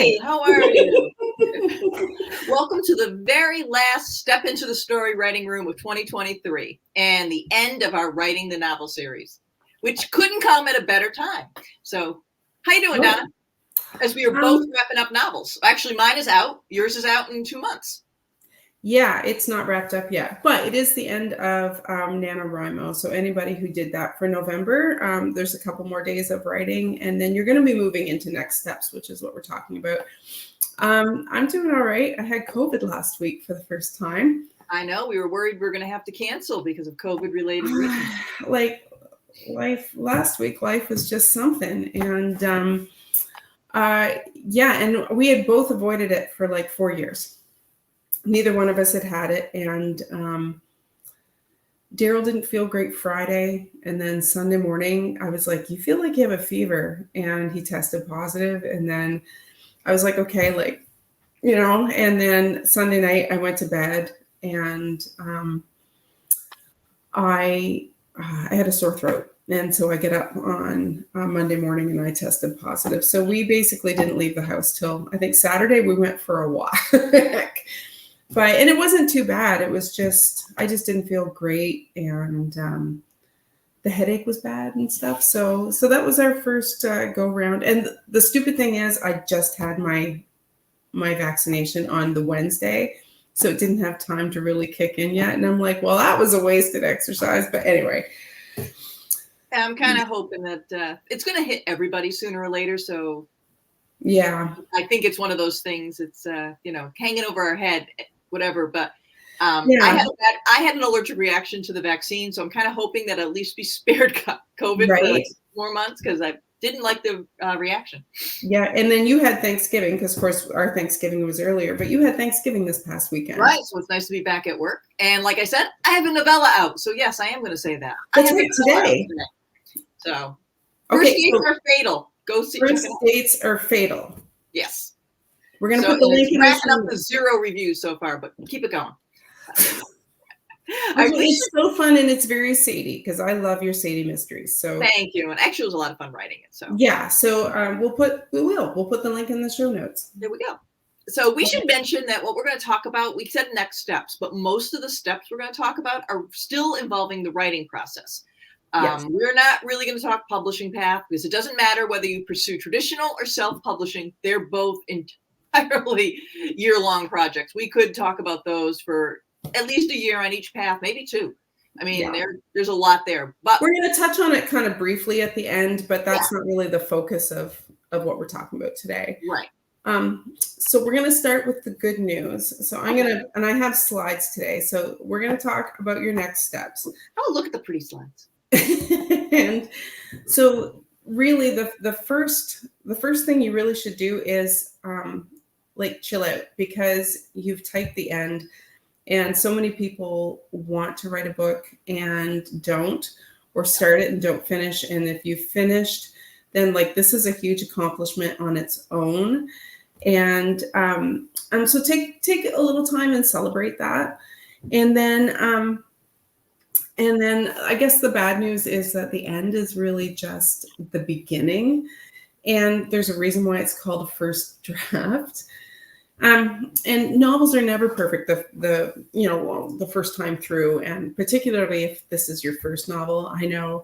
Hi, how are you? Welcome to the very last Step Into the Story writing room of 2023 and the end of our Writing the Novel series, which couldn't come at a better time. So, how you doing, Donna? As we are both wrapping up novels. Actually, mine is out. Yours is out in 2 months. Yeah, it's not wrapped up yet, but it is the end of NaNoWriMo. So anybody who did that for November, there's a couple more days of writing, and then you're going to be moving into next steps, which is what we're talking about. I'm doing all right. I had COVID last week for the first time. I know. We were worried we were going to have to cancel because of COVID-related reasons. Like last week, life was just something. And yeah, and we had both avoided it for like 4 years. Neither one of us had it. And Daryl didn't feel great Friday. And then Sunday morning, I was like, you feel like you have a fever. And he tested positive. And then I was like, okay, like, you know, and then Sunday night I went to bed and I had a sore throat. And so I get up on Monday morning and I tested positive. So we basically didn't leave the house till I think Saturday. We went for a walk. And it wasn't too bad. It was just, I just didn't feel great. And the headache was bad and stuff. So that was our first go around. And the stupid thing is I just had my vaccination on the Wednesday. So it didn't have time to really kick in yet. And I'm like, well, that was a wasted exercise. But anyway. I'm kind of hoping that it's going to hit everybody sooner or later. So yeah, I think it's one of those things. It's, you know, hanging over our head, whatever. But yeah. I had an allergic reaction to the vaccine. So I'm kind of hoping that I'll at least be spared COVID right. for like 4 months because I didn't like the reaction. Yeah. And then you had Thanksgiving because, of course, our Thanksgiving was earlier, but you had Thanksgiving this past weekend. Right. So it's nice to be back at work. And like I said, I have a novella out. So yes, I am going to say that. That's right, today. So first dates are fatal. Go see. First dates are fatal. Yes. We're going to put the link in wrapping up the 0 reviews so far, but keep it going. It's so fun and it's very Sadie because I love your Sadie mysteries. So thank you. And actually, it was a lot of fun writing it. So yeah. So we'll put the link in the show notes. There we go. So we should mention that what we're going to talk about, we said next steps, but most of the steps we're going to talk about are still involving the writing process. Yes. We're not really going to talk publishing path because it doesn't matter whether you pursue traditional or self-publishing. They're both entirely year-long projects. We could talk about those for at least a year on each path, maybe 2. I mean, there's a lot there. But we're going to touch on it kind of briefly at the end, but that's not really the focus of what we're talking about today. Right. So we're going to start with the good news. So I'm going to, and I have slides today. So we're going to talk about your next steps. Oh, look at the pretty slides. And so really the first thing you really should do is like chill out because you've typed the end and so many people want to write a book and don't, or start it and don't finish. And if you finished, then like this is a huge accomplishment on its own. And so take a little time and celebrate that. And then I guess the bad news is that the end is really just the beginning. And there's a reason why it's called a first draft. And novels are never perfect the first time through. And particularly if this is your first novel. I know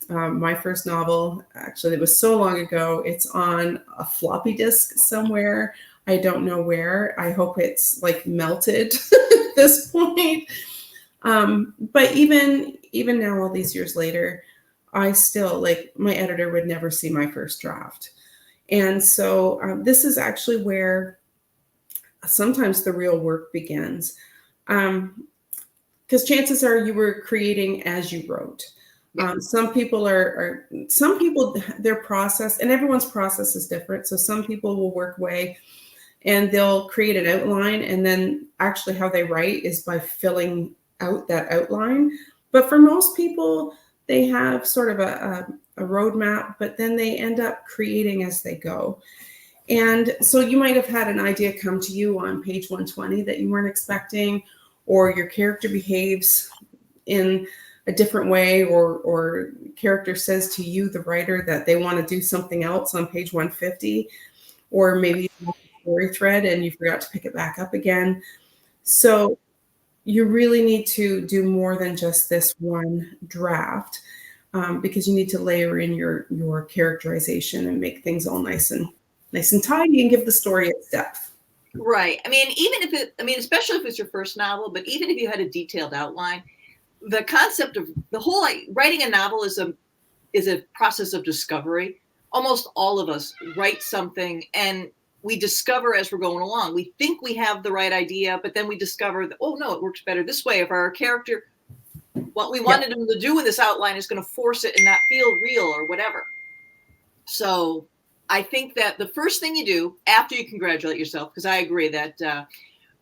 my first novel, actually, it was so long ago. It's on a floppy disk somewhere. I don't know where. I hope it's like melted at this point. But even now, all these years later, I still like my editor would never see my first draft. And so this is actually where sometimes the real work begins. Because chances are you were creating as you wrote. Some people their process, and everyone's process is different. So some people will work away and they'll create an outline, and then actually how they write is by filling out that outline. But for most people, they have sort of a roadmap, but then they end up creating as they go. And so you might have had an idea come to you on page 120 that you weren't expecting, or your character behaves in a different way, or character says to you, the writer, that they want to do something else on page 150, or maybe you lost the story thread and you forgot to pick it back up again. So you really need to do more than just this one draft, because you need to layer in your characterization and make things all nice and tidy and give the story its depth. Right. I mean, especially if it's your first novel, but even if you had a detailed outline, the concept of the whole, like, writing a novel is a process of discovery. Almost all of us write something and we discover as we're going along. We think we have the right idea, but then we discover that, oh no, it works better this way. If our character, what we wanted them to do with this outline is going to force it and not feel real or whatever. So I think that the first thing you do after you congratulate yourself, because I agree that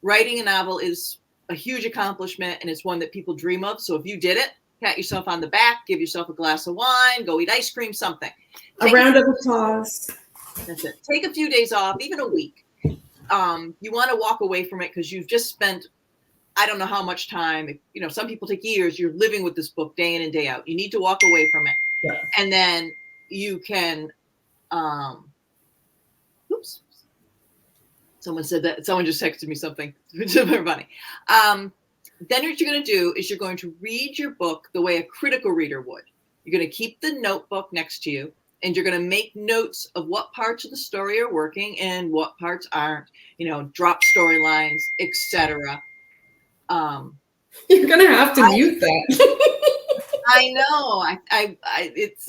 writing a novel is a huge accomplishment and it's one that people dream of. So if you did it, pat yourself on the back, give yourself a glass of wine, go eat ice cream, something. A round of applause. That's it. Take a few days off, even a week. You want to walk away from it because you've just spent, I don't know how much time, some people take years, you're living with this book day in and day out. You need to walk away from it. Yeah. And then you can, oops. Someone said that, someone just texted me something. It's very funny. Then what you're going to do is you're going to read your book the way a critical reader would. You're going to keep the notebook next to you, and you're going to make notes of what parts of the story are working and what parts aren't, drop storylines, etc. You're going to have to mute that. I know. It's,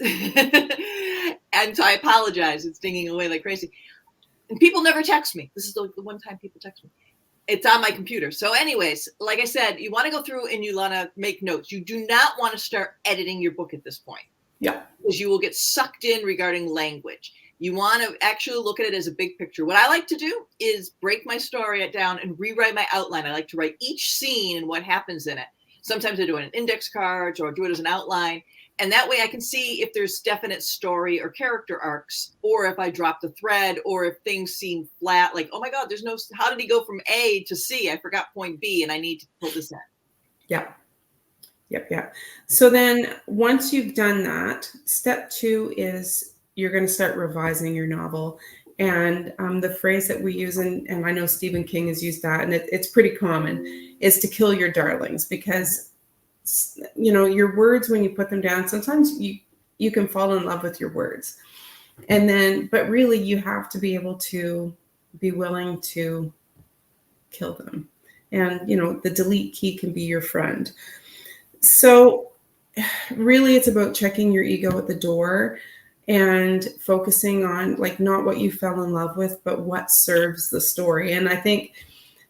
and so I apologize. It's dinging away like crazy. And people never text me. This is the one time people text me. It's on my computer. So anyways, like I said, you want to go through and you want to make notes. You do not want to start editing your book at this point. Yeah. Because you will get sucked in regarding language. You want to actually look at it as a big picture. What I like to do is break my story down and rewrite my outline. I like to write each scene and what happens in it. Sometimes I do it in index cards or do it as an outline. And that way I can see if there's definite story or character arcs, or if I drop the thread, or if things seem flat, like, oh my God, how did he go from A to C? I forgot point B and I need to pull this in. Yeah. Yep. So then once you've done that, step 2 is you're going to start revising your novel. And the phrase that we use, and I know Stephen King has used that, and it's pretty common, is to kill your darlings, because your words, when you put them down, sometimes you can fall in love with your words. But really you have to be able to be willing to kill them. And, the delete key can be your friend. So really it's about checking your ego at the door and focusing on, like, not what you fell in love with, but what serves the story. And I think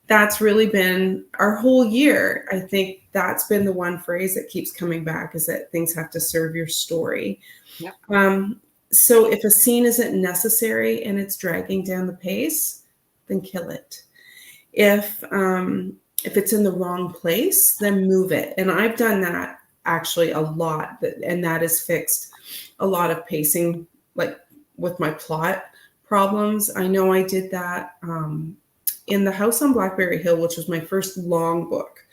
that's really been our whole year. I think that's been the one phrase that keeps coming back, is that things have to serve your story. Yep. So if a scene isn't necessary and it's dragging down the pace, then kill it. If it's in the wrong place, then move it. And I've done that actually a lot, and that has fixed a lot of pacing, like with my plot problems. I know I did that in The House on Blackberry Hill, which was my first long book.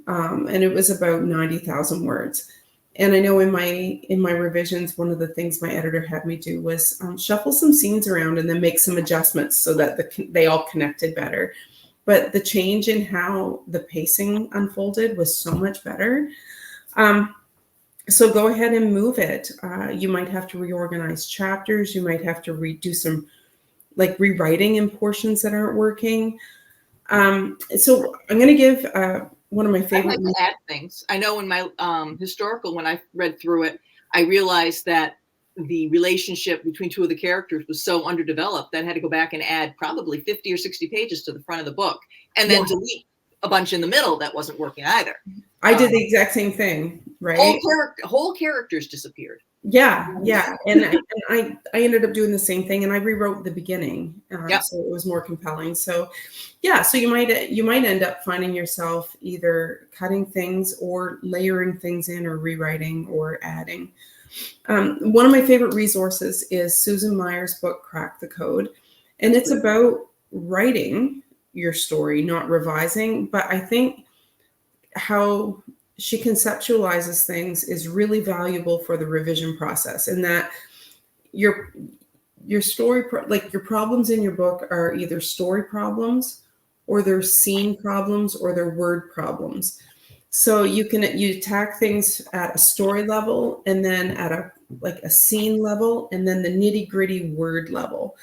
And it was about 90,000 words. And I know in my revisions, one of the things my editor had me do was shuffle some scenes around and then make some adjustments so that they all connected better. But the change in how the pacing unfolded was so much better. So go ahead and move it. You might have to reorganize chapters. You might have to do some rewriting in portions that aren't working. So I'm going to give one of my favorite. I like to add things. I know in my historical, when I read through it, I realized that the relationship between two of the characters was so underdeveloped that I had to go back and add probably 50 or 60 pages to the front of the book, and then delete a bunch in the middle that wasn't working either. I did the exact same thing, right? Whole characters disappeared. Yeah. And I ended up doing the same thing, and I rewrote the beginning, so it was more compelling. So, so you might end up finding yourself either cutting things or layering things in, or rewriting or adding. One of my favorite resources is Susan Meyer's book, Crack the Code, and it's about writing your story, not revising. But I think how she conceptualizes things is really valuable for the revision process, and that your story, like your problems in your book are either story problems or they're scene problems or they're word problems. So you attack things at a story level and then at a scene level and then the nitty gritty word level.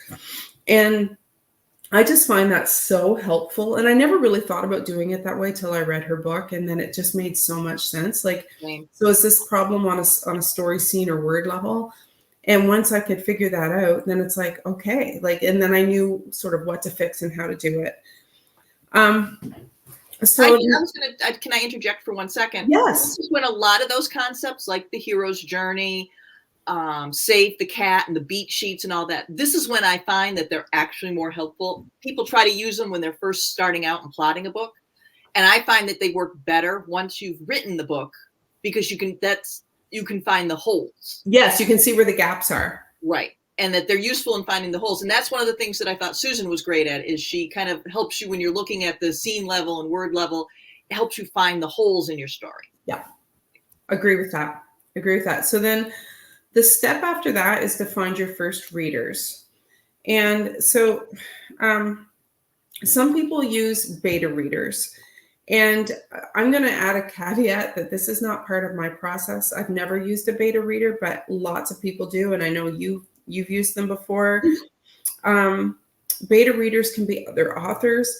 And I just find that so helpful. And I never really thought about doing it that way till I read her book. And then it just made so much sense. Like, so is this problem on a story, scene, or word level? And once I could figure that out, then it's like, okay, like, and then I knew sort of what to fix and how to do it. So can I interject for 1 second? Yes. This is when a lot of those concepts, like the hero's journey, Save the Cat and the beat sheets and all that, this is when I find that they're actually more helpful. People try to use them when they're first starting out and plotting a book. And I find that they work better once you've written the book, because you can find the holes. Yes, you can see where the gaps are. Right. And that they're useful in finding the holes. And that's one of the things that I thought Susan was great at, is she kind of helps you when you're looking at the scene level and word level. It helps you find the holes in your story. Yeah. Agree with that. So then the step after that is to find your first readers. And so some people use beta readers. And I'm going to add a caveat that this is not part of my process. I've never used a beta reader, but lots of people do. And I know you've used them before. Beta readers can be other authors.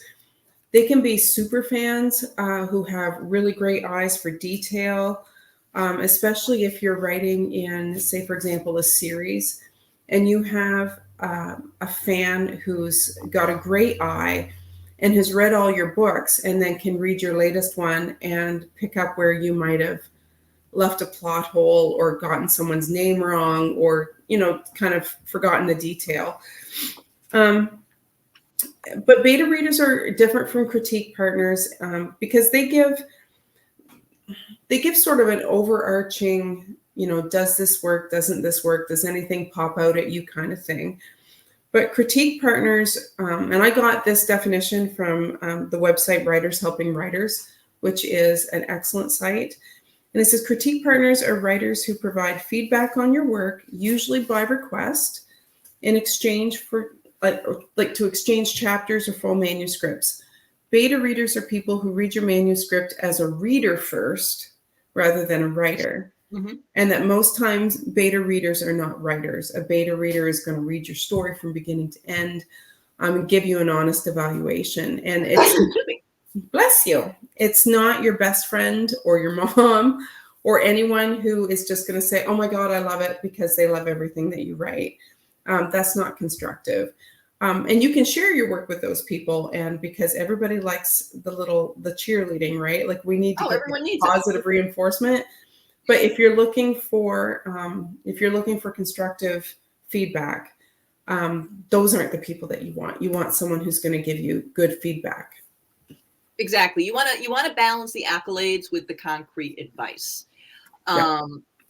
They can be super fans who have really great eyes for detail, especially if you're writing in, say, for example, a series, and you have a fan who's got a great eye and has read all your books and then can read your latest one and pick up where you might have left a plot hole or gotten someone's name wrong or, kind of forgotten the detail. But beta readers are different from critique partners because they give sort of an overarching, does this work? Doesn't this work? Does anything pop out at you kind of thing? But critique partners, and I got this definition from the website Writers Helping Writers, which is an excellent site. And it says critique partners are writers who provide feedback on your work, usually by request, in exchange for like to exchange chapters or full manuscripts. Beta readers are people who read your manuscript as a reader first, rather than a writer. Mm-hmm. And that most times beta readers are not writers. A beta reader is going to read your story from beginning to end and give you an honest evaluation. And it's, bless you, it's not your best friend or your mom or anyone who is just going to say, oh my God, I love it, because they love everything that you write. That's not constructive. And you can share your work with those people, and because everybody likes the cheerleading, right? Like we need to get positive reinforcement. But if you're looking for constructive feedback, those aren't the people that you want. You want someone who's going to give you good feedback. Exactly. You want to balance the accolades with the concrete advice.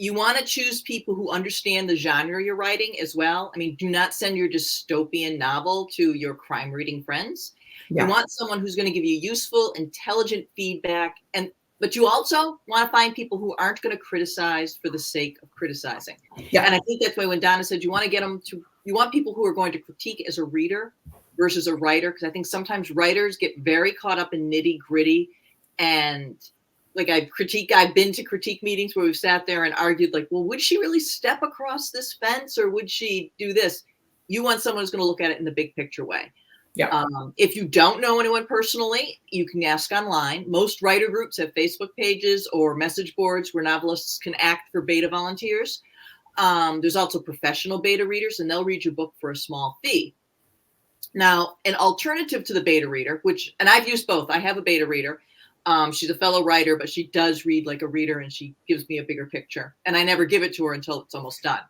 You want to choose people who understand the genre you're writing as well. I mean, do not send your dystopian novel to your crime reading friends. Yeah. You want someone who's going to give you useful, intelligent feedback, but you also want to find people who aren't going to criticize for the sake of criticizing. Yeah. And I think that's why when Donna said you want people who are going to critique as a reader versus a writer, because I think sometimes writers get very caught up in nitty gritty. And like I've been to critique meetings where we've sat there and argued like, well, would she really step across this fence or would she do this? You want someone who's going to look at it in the big picture way. Yeah. If you don't know anyone personally, you can ask online. Most writer groups have Facebook pages or message boards where novelists can act for beta volunteers. There's also professional beta readers, and they'll read your book for a small fee. Now, an alternative to the beta reader, and I've used both. I have a beta reader. She's a fellow writer, but she does read like a reader, and she gives me a bigger picture. And I never give it to her until it's almost done.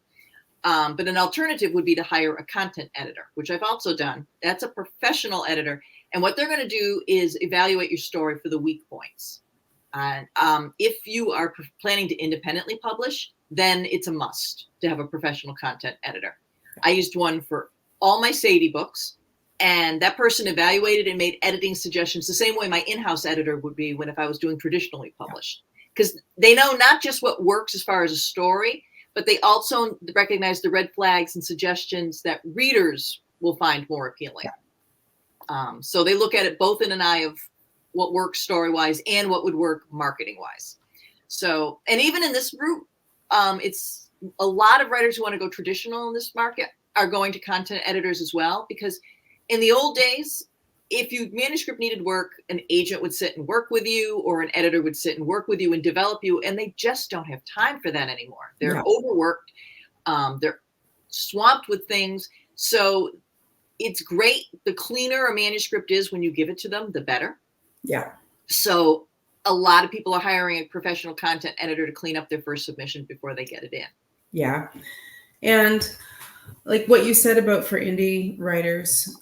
But an alternative would be to hire a content editor, which I've also done. That's a professional editor. And what they're going to do is evaluate your story for the weak points. And if you are planning to independently publish, then it's a must to have a professional content editor. I used one for all my Sadie books, and that person evaluated and made editing suggestions the same way my in-house editor would be if I was doing traditionally published. Because they know not just what works as far as a story, but they also recognize the red flags and suggestions that readers will find more appealing. So they look at it both in an eye of what works story-wise and what would work marketing-wise. So, and even in this group, it's a lot of writers who want to go traditional in this market are going to content editors as well, because in the old days, if your manuscript needed work, an agent would sit and work with you, or an editor would sit and work with you and develop you, and they just don't have time for that anymore. They're overworked. They're swamped with things. So it's great. The cleaner a manuscript is when you give it to them, the better. Yeah. So a lot of people are hiring a professional content editor to clean up their first submission before they get it in. Yeah. And like what you said about for indie writers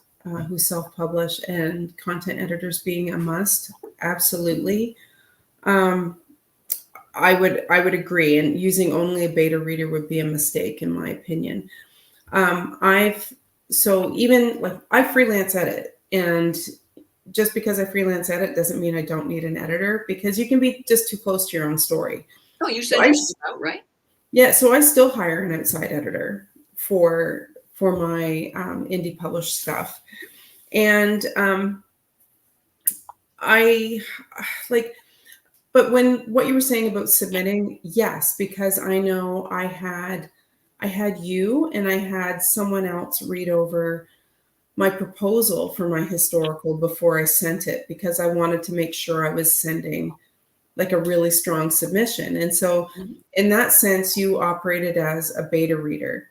who self-publish and content editors being a must, absolutely. I would agree, and using only a beta reader would be a mistake in my opinion. I freelance edit, and just because I freelance edit doesn't mean I don't need an editor, because you can be just too close to your own story. Oh, you said yours out, right? Yeah, so I still hire an outside editor for my indie published stuff. And but what you were saying about submitting, yes, because I know I had you and I had someone else read over my proposal for my historical before I sent it, because I wanted to make sure I was sending like a really strong submission. And so in that sense, you operated as a beta reader.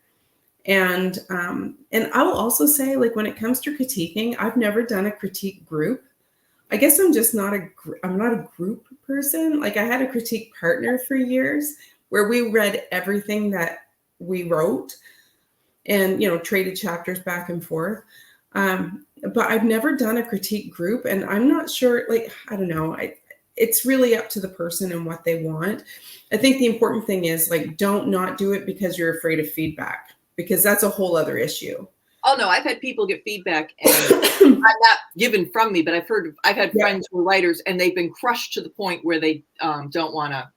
And I will also say, like, when it comes to critiquing, I've never done a critique group. I guess I'm just not I'm not a group person. Like, I had a critique partner for years where we read everything that we wrote and, traded chapters back and forth. But I've never done a critique group, and I'm not sure, like, I don't know. It's really up to the person and what they want. I think the important thing is, like, don't not do it because you're afraid of feedback, because that's a whole other issue. Oh no, I've had people get feedback, and I'm not given from me, but I've had friends who are writers, and they've been crushed to the point where they don't want to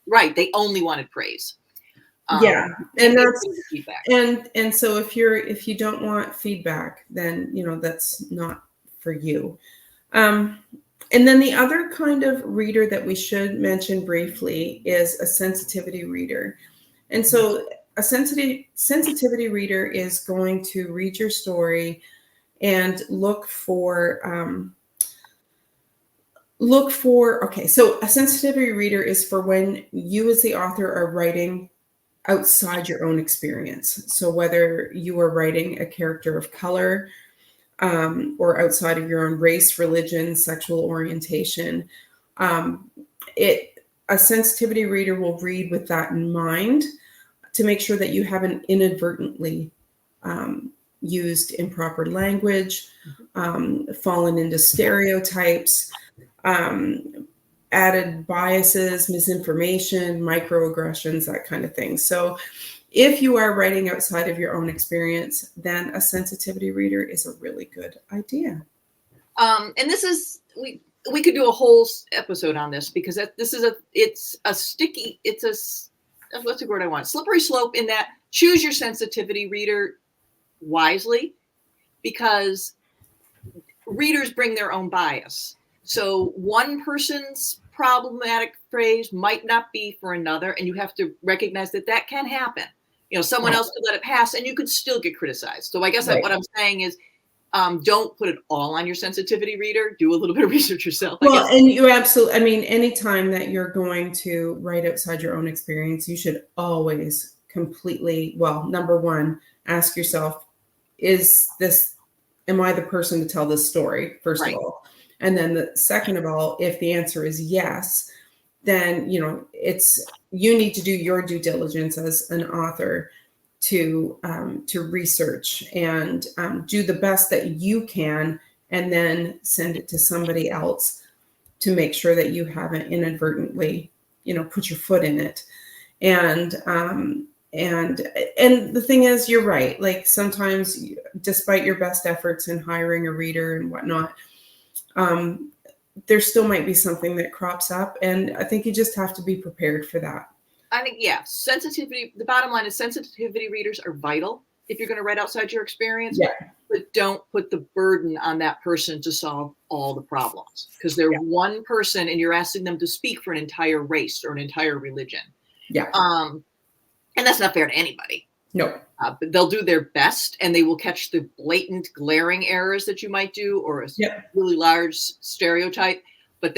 write. They only wanted praise. And that's feedback. And so if you don't want feedback, then that's not for you. And then the other kind of reader that we should mention briefly is a sensitivity reader. And so a sensitivity reader is going to read your story and look for, so a sensitivity reader is for when you as the author are writing outside your own experience. So whether you are writing a character of color, or outside of your own race, religion, sexual orientation, a sensitivity reader will read with that in mind to make sure that you haven't inadvertently used improper language, fallen into stereotypes, added biases, misinformation, microaggressions, that kind of thing. So if you are writing outside of your own experience, then a sensitivity reader is a really good idea. And this is, we could do a whole episode on this, because it's a what's the word I want? Slippery slope, in that choose your sensitivity reader wisely, because readers bring their own bias. So one person's problematic phrase might not be for another, and you have to recognize that can happen. Someone else could let it pass, and you could still get criticized. So I guess what I'm saying is, don't put it all on your sensitivity reader. Do a little bit of research yourself. Well, and you absolutely, anytime that you're going to write outside your own experience, you should always number one, ask yourself, am I the person to tell this story, first of all? And then the second of all, if the answer is yes, then, you need to do your due diligence as an author to research and do the best that you can, and then send it to somebody else to make sure that you haven't inadvertently, put your foot in it. And the thing is, you're right. Like, sometimes, despite your best efforts in hiring a reader and whatnot, there still might be something that crops up, and I think you just have to be prepared for that. I think, yeah, sensitivity, the bottom line is sensitivity readers are vital if you're going to write outside your experience. Yeah. But don't put the burden on that person to solve all the problems, because they're one person and you're asking them to speak for an entire race or an entire religion. Yeah. And that's not fair to anybody. No. But they'll do their best, and they will catch the blatant, glaring errors that you might do, or a really large stereotype. But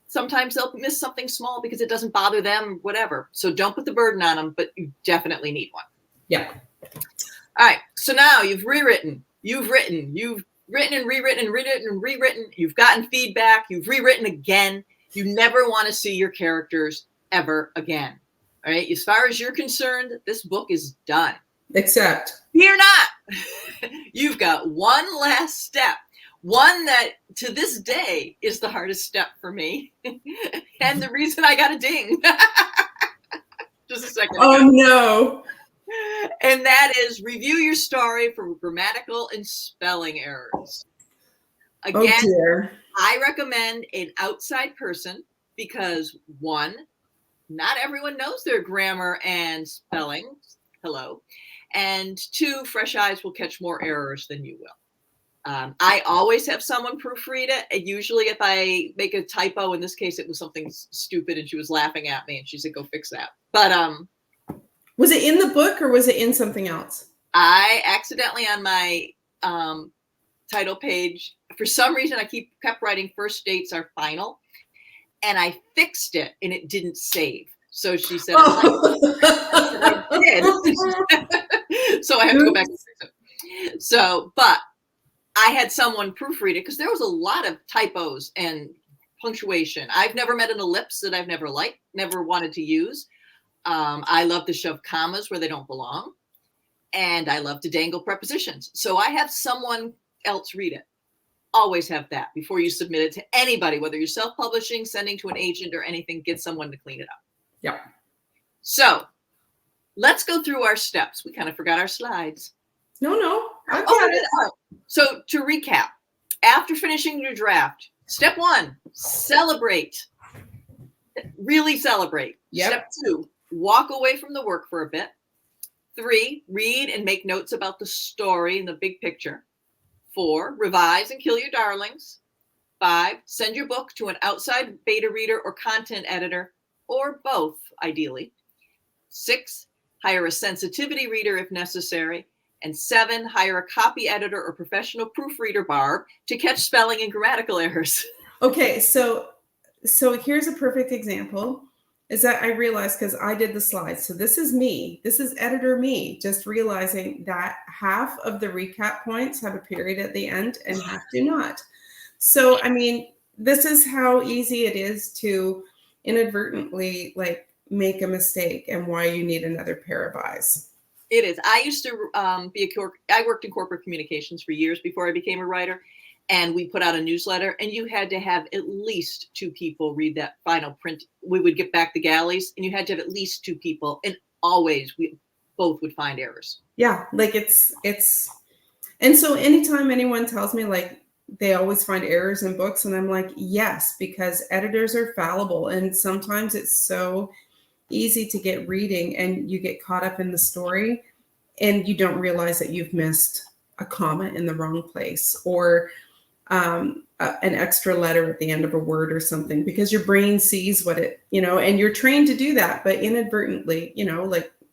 sometimes they'll miss something small because it doesn't bother them, whatever. So don't put the burden on them, but you definitely need one. Yeah. All right. So now you've rewritten, you've written and rewritten and written and rewritten. You've gotten feedback. You've rewritten again. You never want to see your characters ever again. All right. As far as you're concerned, this book is done. Except you're not. You've got one last step. One that to this day is the hardest step for me. And the reason I got a ding. Just a second. Oh, no. And that is review your story for grammatical and spelling errors. Again, I recommend an outside person because, one, not everyone knows their grammar and spelling. Hello. And two, fresh eyes will catch more errors than you will. I always have someone proofread it. And usually if I make a typo, in this case, it was something stupid and she was laughing at me and she said, go fix that. But was it in the book or was it in something else? I accidentally on my title page, for some reason, I kept writing first dates are final, and I fixed it and it didn't save. So she said, I did. So I have to go back and fix it. So, but I had someone proofread it because there was a lot of typos and punctuation. I've never met an ellipse that I've never wanted to use. I love to shove commas where they don't belong. And I love to dangle prepositions. So I have someone else read it. Always have that before you submit it to anybody, whether you're self-publishing, sending to an agent or anything, get someone to clean it up. Yeah. So let's go through our steps. We kind of forgot our slides. No. I got it. So to recap, after finishing your draft, step 1, celebrate. Really celebrate. Yep. Step 2, walk away from the work for a bit. 3, read and make notes about the story and the big picture. 4, revise and kill your darlings. 5, send your book to an outside beta reader or content editor, or both, ideally. 6, hire a sensitivity reader if necessary. And 7, hire a copy editor or professional proofreader, Barb, to catch spelling and grammatical errors. Okay, so here's a perfect example. Is that I realized because I did the slides. So this is me. This is editor me, just realizing that half of the recap points have a period at the end and half do not. So, I mean, this is how easy it is to inadvertently make a mistake and why you need another pair of eyes. It is. I used to I worked in corporate communications for years before I became a writer. And we put out a newsletter, and you had to have at least 2 people read that final print. We would get back the galleys, and you had to have at least 2 people. And always, we both would find errors. Yeah, it's. And so anytime anyone tells me they always find errors in books, and I'm like, yes, because editors are fallible, and sometimes it's so easy to get reading, and you get caught up in the story, and you don't realize that you've missed a comma in the wrong place, or an extra letter at the end of a word or something, because your brain sees what it, and you're trained to do that, but inadvertently,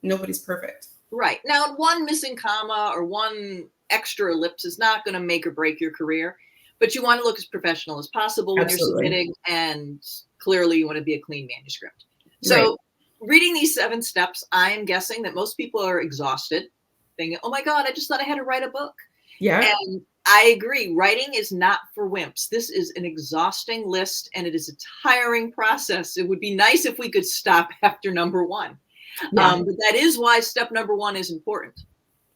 nobody's perfect. Right. Now, one missing comma or one extra ellipse is not going to make or break your career, but you want to look as professional as possible when you're submitting, and clearly you want to be a clean manuscript. So reading these 7 steps, I'm guessing that most people are exhausted, thinking, oh my God, I just thought I had to write a book. Yeah. And I agree. Writing is not for wimps. This is an exhausting list, and it is a tiring process. It would be nice if we could stop after number 1. Yeah. But that is why step number 1 is important.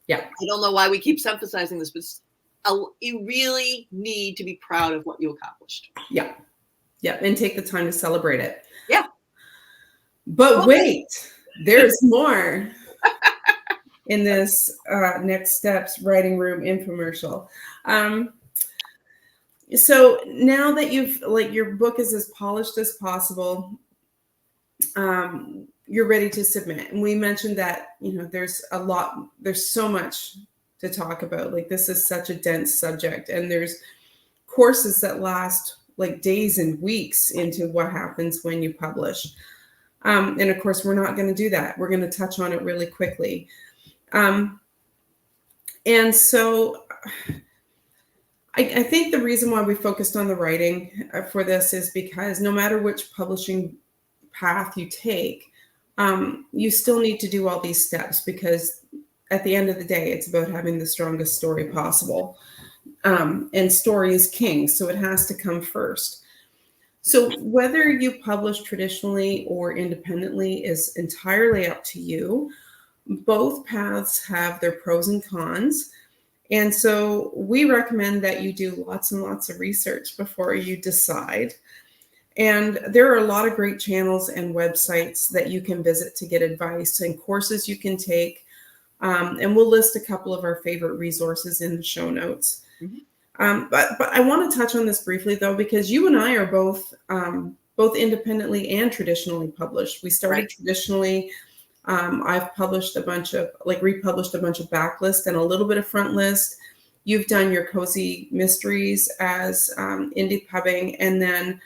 Yeah. I don't know why we keep emphasizing this, but you really need to be proud of what you accomplished. Yeah. Yeah. And take the time to celebrate it. Yeah. But wait, there's more. In this next steps writing room infomercial. So now that you've your book is as polished as possible, you're ready to submit. And we mentioned that, there's so much to talk about. Like, this is such a dense subject, and there's courses that last like days and weeks into what happens when you publish. And of course, we're not going to do that. We're going to touch on it really quickly. And so I think the reason why we focused on the writing for this is because no matter which publishing path you take, you still need to do all these steps, because at the end of the day, it's about having the strongest story possible. And story is king, so it has to come first. So whether you publish traditionally or independently is entirely up to you. Both paths have their pros and cons. And so we recommend that you do lots and lots of research before you decide. And there are a lot of great channels and websites that you can visit to get advice and courses you can take. And we'll list a couple of our favorite resources in the show notes. Mm-hmm. But I want to touch on this briefly, though, because you and I are both independently and traditionally published. We started traditionally. I've published republished a bunch of backlist and a little bit of front list. You've done your cozy mysteries as indie pubbing. And then,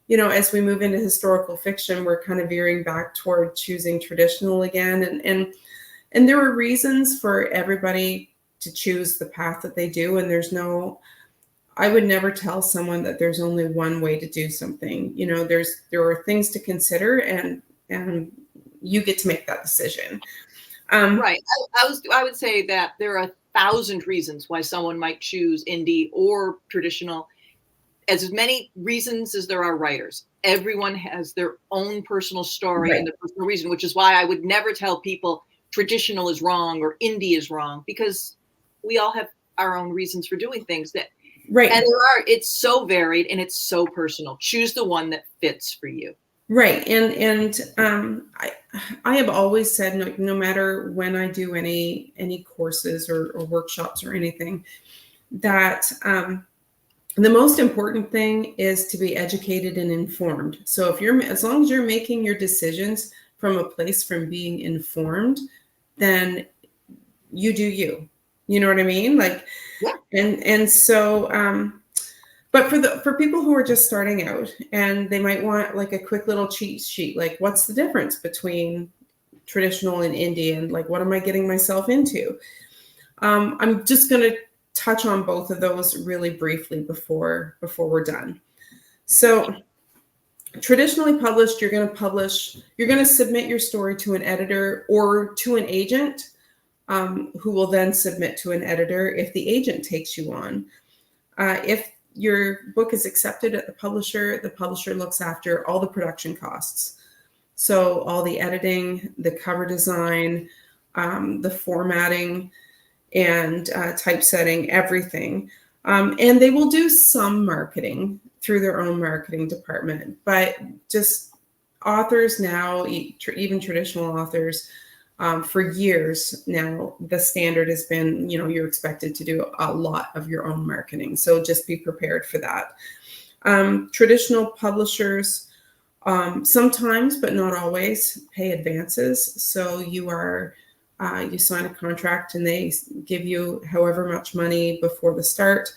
as we move into historical fiction, we're kind of veering back toward choosing traditional again. And there are reasons for everybody to choose the path that they do. And I would never tell someone that there's only one way to do something. There are things to consider, and you get to make that decision. Right. I would say that there are 1,000 reasons why someone might choose indie or traditional. As many reasons as there are writers. Everyone has their own personal story and their personal reason, which is why I would never tell people traditional is wrong or indie is wrong, because we all have our own reasons for doing things. And it's so varied and it's so personal. Choose the one that fits for you. Right. And I have always said, no matter when I do any courses or workshops or anything, that the most important thing is to be educated and informed. So as long as you're making your decisions from a place from being informed, then you do you. You know what I mean? And so, but for people who are just starting out and they might want like a quick little cheat sheet, like what's the difference between traditional and indie, and like what am I getting myself into? I'm just going to touch on both of those really briefly before we're done. So traditionally published, you're going to submit your story to an editor or to an agent, who will then submit to an editor if the agent takes you on. If your book is accepted at the publisher looks after all the production costs. So all the editing, the cover design, the formatting, and typesetting, everything. And they will do some marketing through their own marketing department. But just authors now, even traditional authors, for years now, the standard has been, you're expected to do a lot of your own marketing. So just be prepared for that. Traditional publishers sometimes, but not always, pay advances. So you sign a contract and they give you however much money before the start.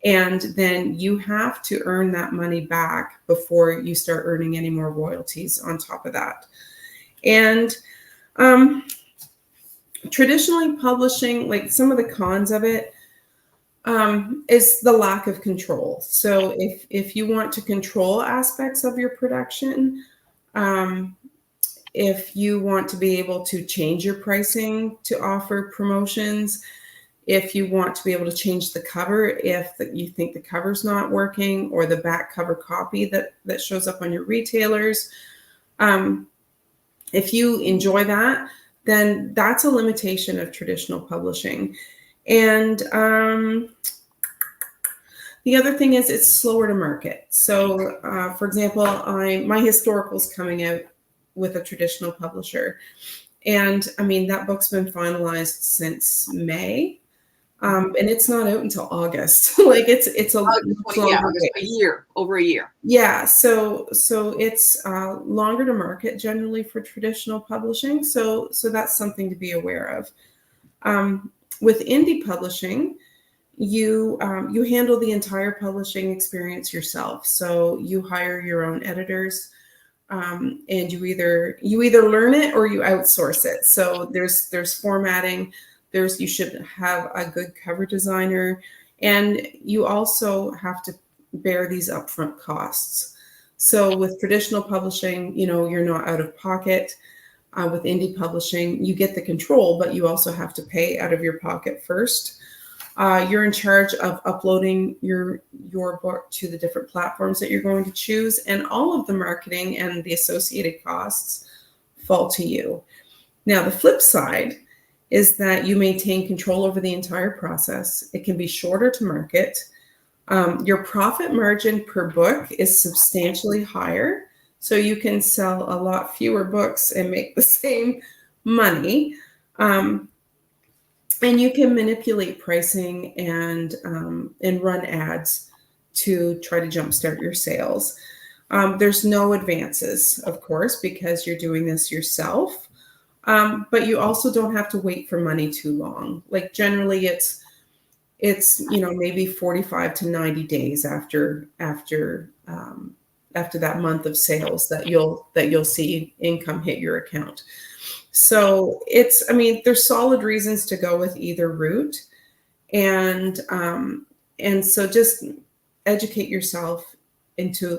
And then you have to earn that money back before you start earning any more royalties on top of that. And traditionally publishing, like some of the cons of it, is the lack of control. So if you want to control aspects of your production, if you want to be able to change your pricing to offer promotions, if you want to be able to change the cover, if you think the cover's not working, or the back cover copy that shows up on your retailers, if you enjoy that, then that's a limitation of traditional publishing. And the other thing is it's slower to market. So, for example, my historical's coming out with a traditional publisher. And I mean, that book's been finalized since May. And it's not out until August. Like it's a much longer wait. Over a year. Yeah, so it's longer to market generally for traditional publishing. So that's something to be aware of. With indie publishing, you handle the entire publishing experience yourself. So you hire your own editors, and you either learn it or you outsource it. So there's formatting. You should have a good cover designer, and you also have to bear these upfront costs. So with traditional publishing, you're not out of pocket. With indie publishing, you get the control, but you also have to pay out of your pocket first. You're in charge of uploading your book to the different platforms that you're going to choose, and all of the marketing and the associated costs fall to you. Now, the flip side is that you maintain control over the entire process. It can be shorter to market. Your profit margin per book is substantially higher, so you can sell a lot fewer books and make the same money. And you can manipulate pricing and run ads to try to jumpstart your sales. There's no advances, of course, because you're doing this yourself. But you also don't have to wait for money too long. Like generally it's maybe 45 to 90 days after that month of sales that you'll see income hit your account. So there's solid reasons to go with either route, and so just educate yourself into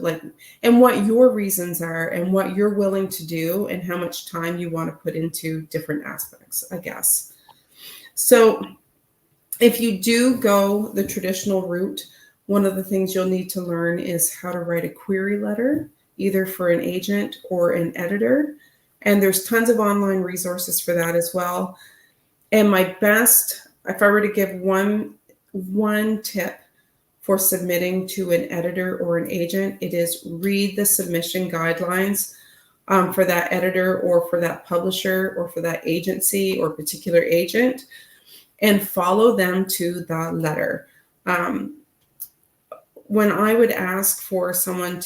and what your reasons are and what you're willing to do and how much time you want to put into different aspects, I guess. So if you do go the traditional route, one of the things you'll need to learn is how to write a query letter, either for an agent or an editor. And there's tons of online resources for that as well. And my best, if I were to give one tip for submitting to an editor or an agent, it is read the submission guidelines for that editor or for that publisher or for that agency or particular agent, and follow them to the letter. When I would ask for someone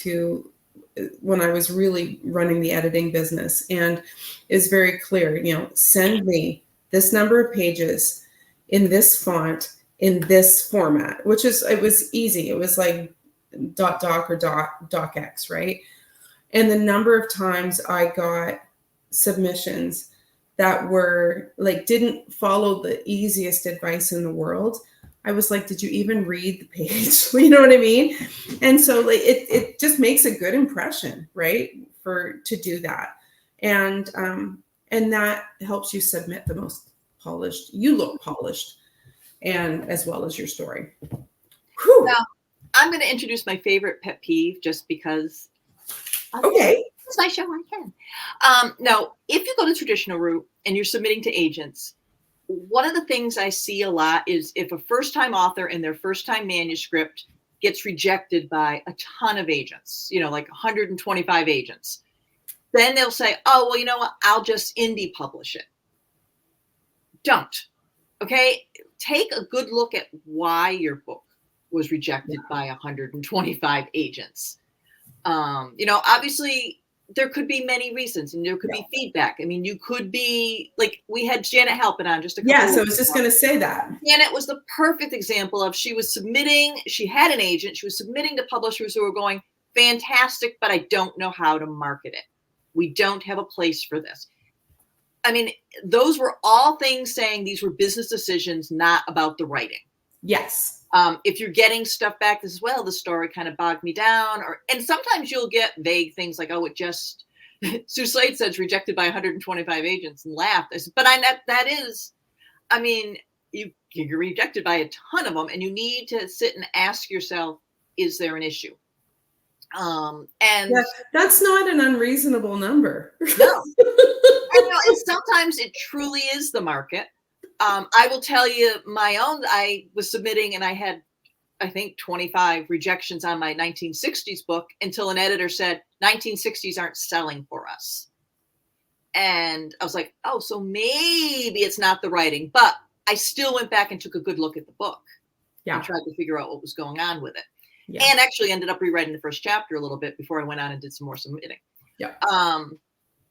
when I was really running the editing business, and is very clear, send me this number of pages in this font, in this format, it was easy. It was like .doc or .docx, right? And the number of times I got submissions that were didn't follow the easiest advice in the world, I was like, did you even read the page? You know what I mean? And so it just makes a good impression, right? To do that. And that helps you submit the most polished. You look polished, and as well as your story. Whew. Now, I'm going to introduce my favorite pet peeve just because. Okay. It's my show, I can. Now, if you go the traditional route and you're submitting to agents, one of the things I see a lot is if a first-time author and their first-time manuscript gets rejected by a ton of agents, like 125 agents, then they'll say, oh, well, you know what? I'll just indie publish it. Don't. Okay? Take a good look at why your book was rejected by 125 agents. Obviously, there could be many reasons, and there could be feedback. I mean, you could be we had Janet Halpin on just a couple Yes, I was just going to say that. Janet was the perfect example of she had an agent, she was submitting to publishers who were going, fantastic, but I don't know how to market it. We don't have a place for this. I mean, those were all things saying these were business decisions, not about the writing. Yes. If you're getting stuff back as well, the story kind of bogged me down, and sometimes you'll get vague things like, oh, it just, Sue Slade says rejected by 125 agents and laughed. I said, but you're rejected by a ton of them, and you need to sit and ask yourself, is there an issue? And that's not an unreasonable number. No. And sometimes it truly is the market. I will tell you I was submitting and I had, I think, 25 rejections on my 1960s book until an editor said 1960s aren't selling for us. And I was like, oh, so maybe it's not the writing, but I still went back and took a good look at the book Yeah. and tried to figure out what was going on with it. Yeah. And actually ended up rewriting the first chapter a little bit before I went on and did some more submitting. Yeah.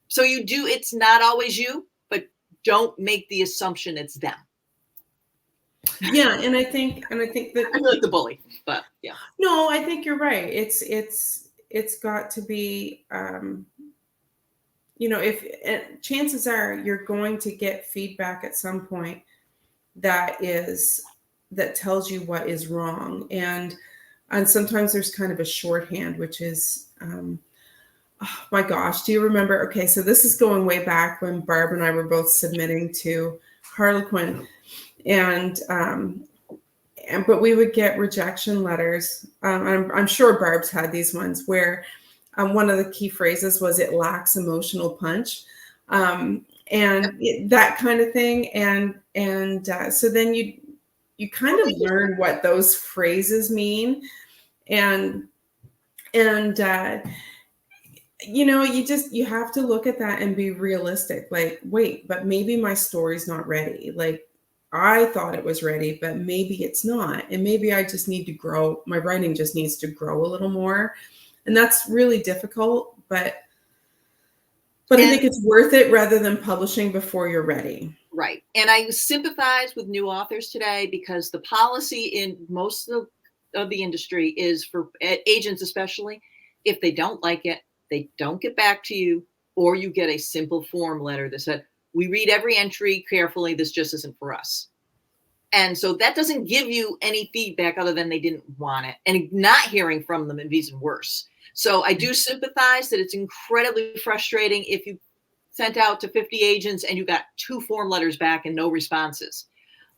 So it's not always you, but don't make the assumption it's them. Yeah, and I think that I feel like the bully, but yeah. No, I think you're right. It's got to be, if chances are you're going to get feedback at some point that tells you what is wrong, and sometimes there's kind of a shorthand, which is, oh my gosh, do you remember? Okay, so this is going way back when Barb and I were both submitting to Harlequin, but we would get rejection letters. I'm sure Barb's had these ones where one of the key phrases was "it lacks emotional punch," and that kind of thing. And so then you kind of learn what those phrases mean, and you have to look at that and be realistic. Like, wait, but maybe my story's not ready. Like, I thought it was ready, but maybe it's not. And maybe I just need to grow. My writing just needs to grow a little more. And that's really difficult, but I think it's worth it rather than publishing before you're ready. Right. And I sympathize with new authors today, because the policy in most of the industry is, for agents especially, if they don't like it, they don't get back to you, or you get a simple form letter that said, "We read every entry carefully. This just isn't for us." And so that doesn't give you any feedback other than they didn't want it. And not hearing from them is even worse. So I do sympathize that it's incredibly frustrating if you sent out to 50 agents and you got 2 form letters back and no responses.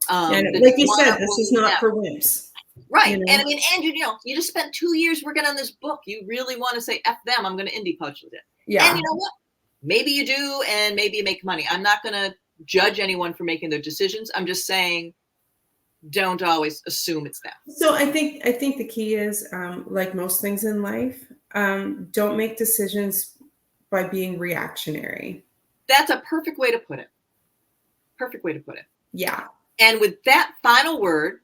Like you said, this is not for wimps. Right. And I mean, and you just spent 2 years working on this book. You really want to say, F them, I'm going to indie publish it. Yeah. And you know what? Maybe you do, and maybe you make money. I'm not going to judge anyone for making their decisions. I'm just saying, don't always assume it's them. So I think the key is, like most things in life, don't make decisions by being reactionary. That's a perfect way to put it. Perfect way to put it. Yeah. And with that final word,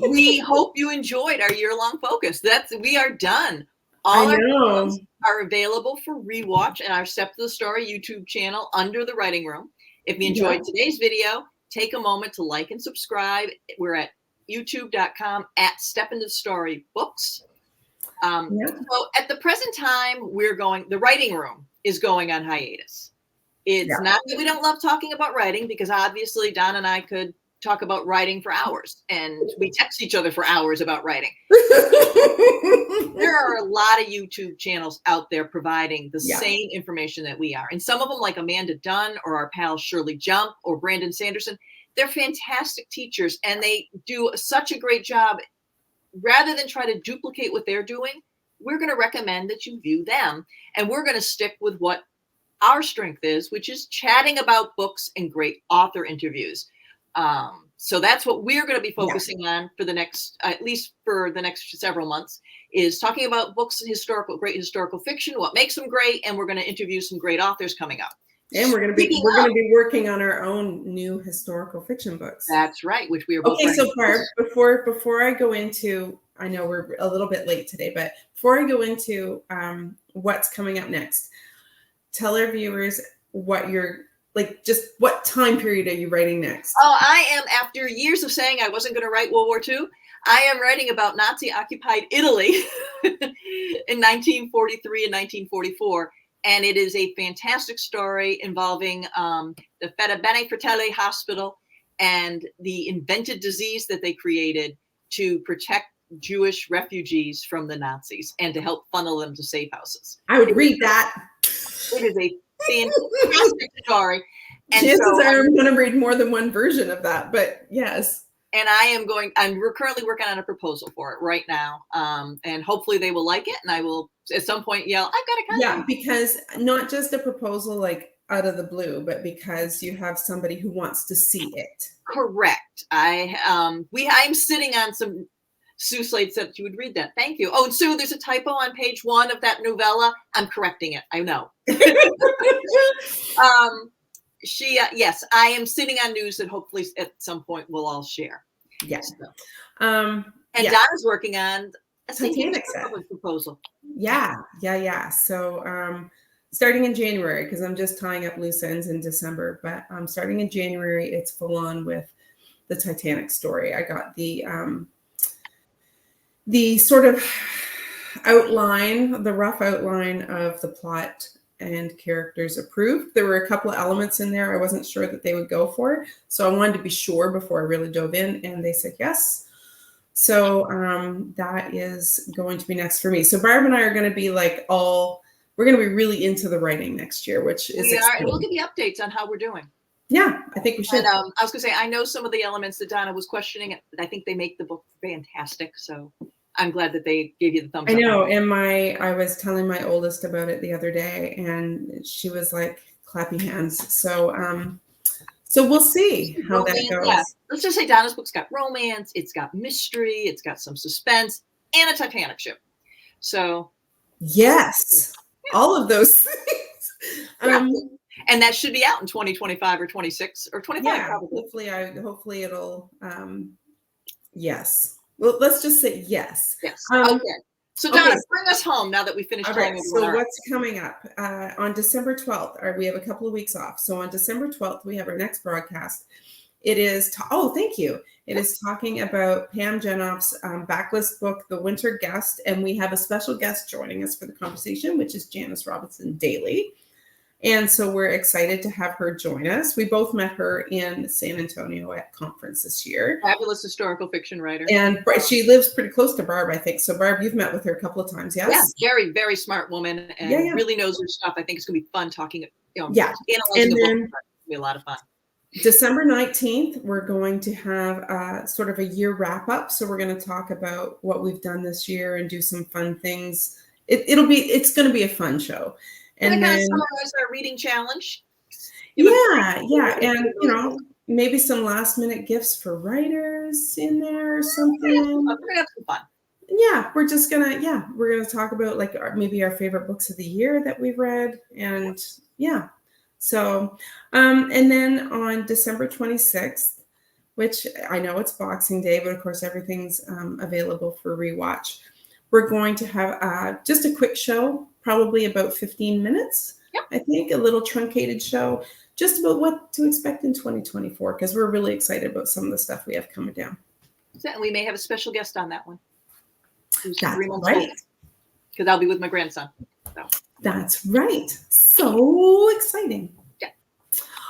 we hope you enjoyed our year-long focus. We are done. All our videos are available for rewatch in our Step to the Story YouTube channel under the Writing Room. If you enjoyed today's video, take a moment to like and subscribe. We're at youtube.com @StepIntoTheStoryBooks. So at the present time, the Writing Room is going on hiatus. It's not that we don't love talking about writing, because obviously Don and I could talk about writing for hours, and we text each other for hours about writing. There are a lot of YouTube channels out there providing the same information that we are. And some of them, like Amanda Dunn or our pal Shirley Jump or Brandon Sanderson, they're fantastic teachers, and they do such a great job. Rather than try to duplicate what they're doing, we're going to recommend that you view them, and we're going to stick with what our strength is, which is chatting about books and great author interviews. So that's what we're going to be focusing on for at least for the next several months, is talking about books and great historical fiction, what makes them great, and we're going to interview some great authors coming up. And we're going to be working on our own new historical fiction books. That's right, which we are both. Okay, so Barb, before I go into, I know we're a little bit late today, but before I go into what's coming up next, tell our viewers what what time period are you writing next? Oh, I am, after years of saying I wasn't going to write World War II, I am writing about Nazi-occupied Italy in 1943 and 1944. And it is a fantastic story involving the Fede Bene Fratelli Hospital and the invented disease that they created to protect Jewish refugees from the Nazis and to help funnel them to safe houses. I would read that. It is a fantastic story. And chances are I'm going to read more than one version of that, but yes. And we're currently working on a proposal for it right now. And hopefully they will like it. And I will at some point yell, I've got a copy. Yeah, because not just a proposal like out of the blue, but because you have somebody who wants to see it. Correct. I'm sitting on some, Sue Slade said you would read that. Thank you. Oh, and Sue, there's a typo on page 1 of that novella. I'm correcting it. I know. Yes, I am sitting on news that hopefully at some point we'll all share. Yes. So. And Donna's working on a Titanic set proposal. Yeah. So starting in January, because I'm just tying up loose ends in December, but starting in January, it's full on with the Titanic story. I got the sort of outline, the rough outline of the plot and characters approved. There were a couple of elements in there I wasn't sure that they would go for, so I wanted to be sure before I really dove in, and they said yes. So that is going to be next for me. So Barb and I are going to be we're going to be really into the writing next year, which is exciting. We'll give you updates on how we're doing. Yeah, I think we should. And, I was going to say, I know some of the elements that Donna was questioning. I think they make the book fantastic. So I'm glad that they gave you the thumbs up. I know. And I was telling my oldest about it the other day, and she was like clapping hands. So we'll see how that goes. Yeah. Let's just say Donna's book's got romance, it's got mystery, it's got some suspense, and a Titanic ship. So yes, all of those things. And that should be out in 2025 or 26 or 25. Yeah, probably. Hopefully it'll. Yes. Well, let's just say yes. Yes. Okay. So Donna, bring us home now that we finished. All right. So what's coming up on December 12th? We have a couple of weeks off. So on December 12th, we have our next broadcast. It is. Thank you. It is talking about Pam Jenoff's backlist book, The Winter Guest, and we have a special guest joining us for the conversation, which is Janice Robinson Daly. And so we're excited to have her join us. We both met her in San Antonio at conference this year. Fabulous historical fiction writer. And she lives pretty close to Barb, I think. So Barb, you've met with her a couple of times, yes? Yeah, very, very smart woman and really knows her stuff. I think it's going to be fun talking, analyzing and the book. Then, It's going to be a lot of fun. December 19th, we're going to have sort of a year wrap up. So we're going to talk about what we've done this year and do some fun things. It's going to be a fun show. And then summarize our reading challenge. And maybe some last minute gifts for writers in there or something. We're gonna have some fun. Yeah, we're gonna talk about maybe our favorite books of the year that we've read, and so and then on December 26th, which I know it's Boxing Day, but of course everything's available for rewatch. We're going to have just a quick show, probably about 15 minutes. Yep. I think a little truncated show, just about what to expect in 2024, because we're really excited about some of the stuff we have coming down. And we may have a special guest on that one. That's right. Because I'll be with my grandson. So. That's right. So exciting. Yeah.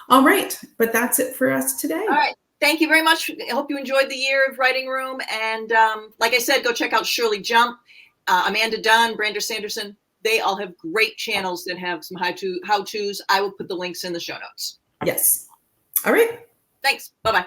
All right. But that's it for us today. All right. Thank you very much. I hope you enjoyed the year of Writing Room. And like I said, go check out Shirley Jump, Amanda Dunn, Brander Sanderson. They all have great channels that have some how-tos. I will put the links in the show notes. Yes. All right. Thanks. Bye-bye.